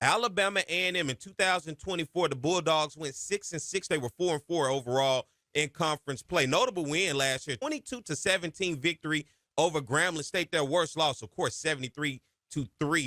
Alabama A&M in 2024, the Bulldogs went 6-6. They were 4-4 overall in conference play. Notable win last year, 22-17 victory over Grambling State. Their worst loss, of course, 73-3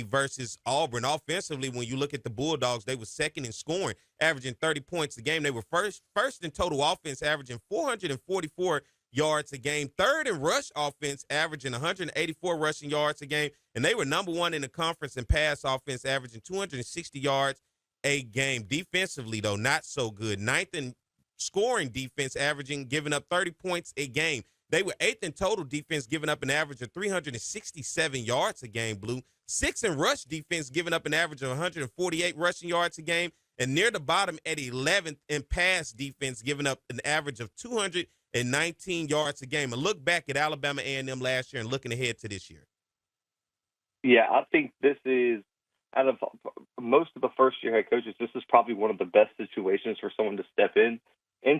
versus Auburn. Offensively, when you look at the Bulldogs, they were second in scoring, averaging 30 points a game. They were first in total offense, averaging 444 yards a game. Third in rush offense, averaging 184 rushing yards a game. And they were number one in the conference in pass offense, averaging 260 yards a game. Defensively, though, not so good. Ninth in scoring defense, giving up 30 points a game. They were eighth in total defense, giving up an average of 367 yards a game, Blue. Sixth in rush defense, giving up an average of 148 rushing yards a game. And near the bottom at 11th in pass defense, giving up an average of 219 yards a game. And look back at Alabama A&M last year and looking ahead to this year. Yeah, I think this is, out of most of the first-year head coaches, this is probably one of the best situations for someone to step into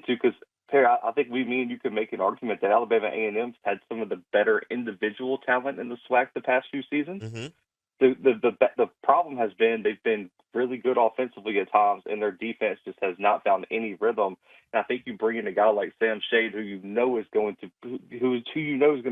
because, Perry, I think me and you could make an argument that Alabama A&M's had some of the better individual talent in the SWAC the past few seasons. Mm-hmm. The problem has been they've been really good offensively at times, and their defense just has not found any rhythm. And I think you bring in a guy like Sam Shade, who you know is going to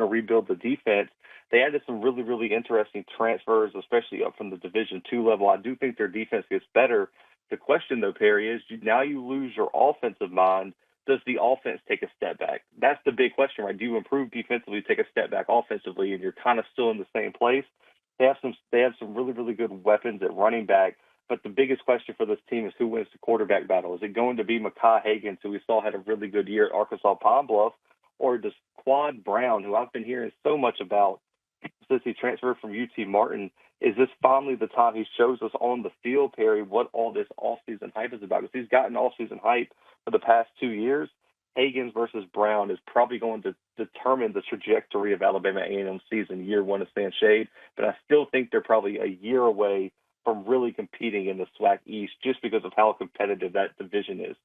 rebuild the defense. They added some really, really interesting transfers, especially up from the Division II level. I do think their defense gets better. The question, though, Perry, is now you lose your offensive mind. Does the offense take a step back? That's the big question, right? Do you improve defensively, take a step back offensively, and you're kind of still in the same place? They have some really, really good weapons at running back, but the biggest question for this team is who wins the quarterback battle. Is it going to be Mekhi Higgins, who we saw had a really good year at Arkansas Pine Bluff, or does Quad Brown, who I've been hearing so much about since he transferred from UT Martin, is this finally the time he shows us on the field, Perry, what all this offseason hype is about? Because he's gotten offseason hype for the past 2 years. Higgins versus Brown is probably going to determine the trajectory of Alabama A&M season, year one of Sam Shade. But I still think they're probably a year away from really competing in the SWAC East just because of how competitive that division is.